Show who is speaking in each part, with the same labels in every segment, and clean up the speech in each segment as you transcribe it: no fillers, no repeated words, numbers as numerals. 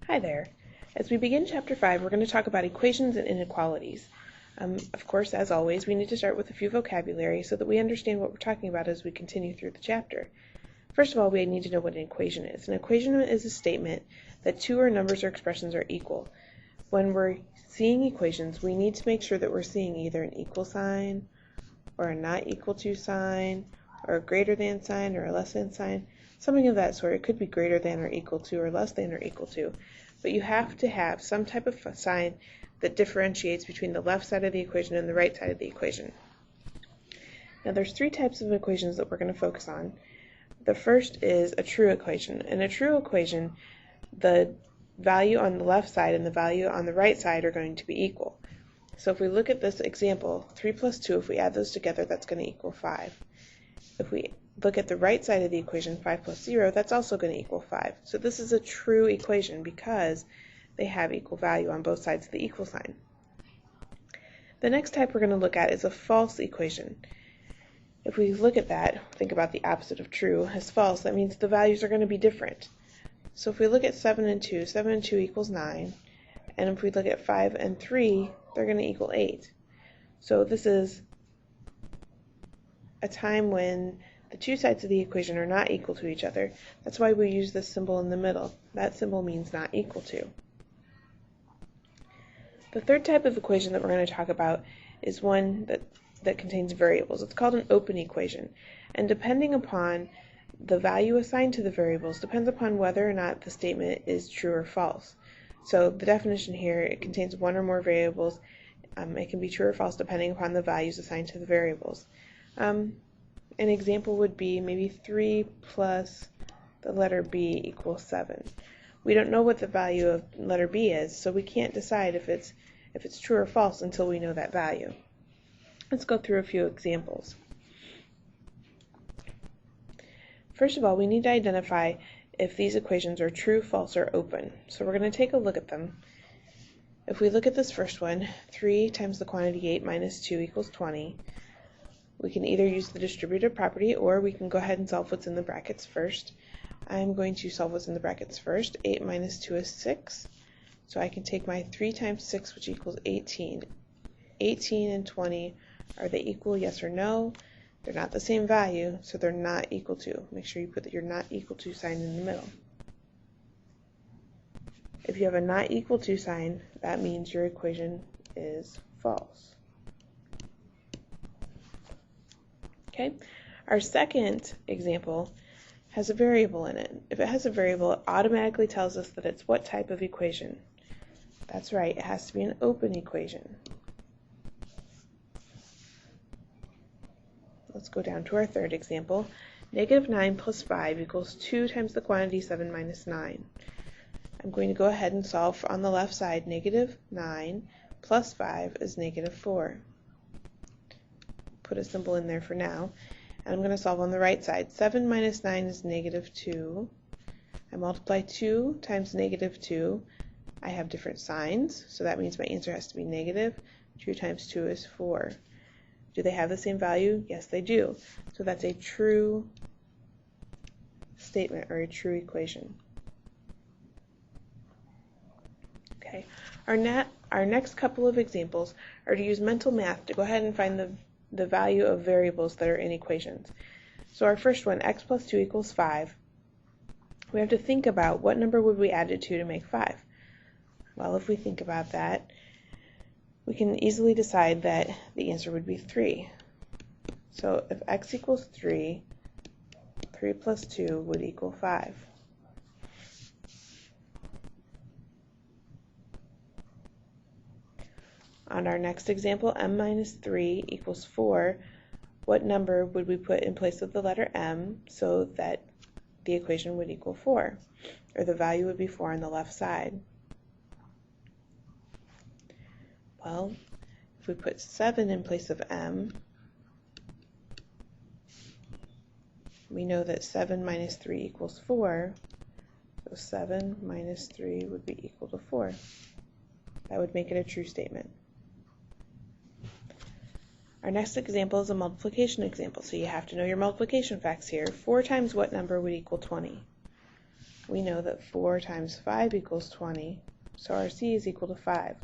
Speaker 1: Hi there. As we begin Chapter 5, we're going to talk about equations and inequalities. Of course, as always, we need to start with a few vocabulary so that we understand what we're talking about as we continue through the chapter. First of all, we need to know what an equation is. An equation is a statement that two or numbers or expressions are equal. When we're seeing equations, we need to make sure that we're seeing either an equal sign, or a not equal to sign, or a greater than sign, or a less than sign. Something of that sort. It could be greater than or equal to, or less than or equal to. But you have to have some type of sign that differentiates between the left side of the equation and the right side of the equation. Now there's three types of equations that we're going to focus on. The first is a true equation. In a true equation, the value on the left side and the value on the right side are going to be equal. So if we look at this example, 3 plus 2, if we add those together, that's going to equal 5. If we look at the right side of the equation, 5 plus 0, that's also going to equal 5. So this is a true equation because they have equal value on both sides of the equal sign. The next type we're going to look at is a false equation. If we look at that, think about the opposite of true as false, that means the values are going to be different. So if we look at 7 and 2, 7 and 2 equals 9. And if we look at 5 and 3, they're going to equal 8. So this is a time when the two sides of the equation are not equal to each other. That's why we use this symbol in the middle. That symbol means not equal to. The third type of equation that we're going to talk about is one that contains variables. It's called an open equation. And depending upon the value assigned to the variables depends upon whether or not the statement is true or false. So the definition here, it contains one or more variables. It can be true or false depending upon the values assigned to the variables. An example would be maybe 3 plus the letter B equals 7. We don't know what the value of letter B is, so we can't decide if it's true or false until we know that value. Let's go through a few examples. First of all, we need to identify if these equations are true, false, or open. So we're going to take a look at them. If we look at this first one, 3 times the quantity 8 minus 2 equals 20. We can either use the distributive property or we can go ahead and solve what's in the brackets first. I'm going to solve what's in the brackets first. 8 minus 2 is 6. So I can take my 3 times 6, which equals 18. 18 and 20, are they equal, yes or no? They're not the same value, so they're not equal to. Make sure you put your not equal to sign in the middle. If you have a not equal to sign, that means your equation is false. Okay, our second example has a variable in it. If it has a variable, it automatically tells us that it's what type of equation. That's right, it has to be an open equation. Let's go down to our third example. Negative 9 plus 5 equals 2 times the quantity 7 minus 9. I'm going to go ahead and solve on the left side. Negative 9 plus 5 is negative 4. Put a symbol in there for now. And I'm going to solve on the right side. 7 minus 9 is negative 2. I multiply 2 times negative 2. I have different signs, so that means my answer has to be negative. 2 times 2 is 4. Do they have the same value? Yes, they do. So that's a true statement or a true equation. Okay. Our next couple of examples are to use mental math to go ahead and find the value of variables that are in equations. So our first one, x plus 2 equals 5. We have to think about what number would we add to 2 to make 5. Well, if we think about that, we can easily decide that the answer would be 3. So if x equals 3, 3 plus 2 would equal 5. On our next example, m minus 3 equals 4. What number would we put in place of the letter m so that the equation would equal 4? Or the value would be 4 on the left side. Well, if we put 7 in place of m, we know that 7 minus 3 equals 4. So 7 minus 3 would be equal to 4. That would make it a true statement. Our next example is a multiplication example, so you have to know your multiplication facts here. 4 times what number would equal 20? we know that 4 times 5 equals 20, so our C is equal to 5.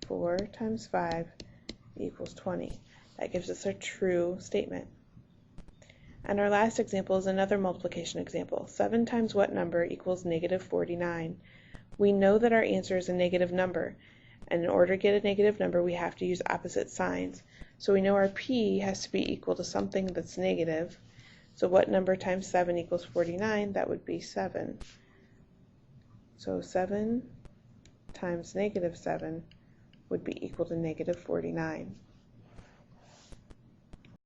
Speaker 1: 4 times 5 equals 20. That gives us a true statement. And our last example is another multiplication example. 7 times what number equals negative 49? We know that our answer is a negative number, and in order to get a negative number, we have to use opposite signs. So we know our P has to be equal to something that's negative. So what number times 7 equals 49? That would be 7. So 7 times negative 7 would be equal to negative 49.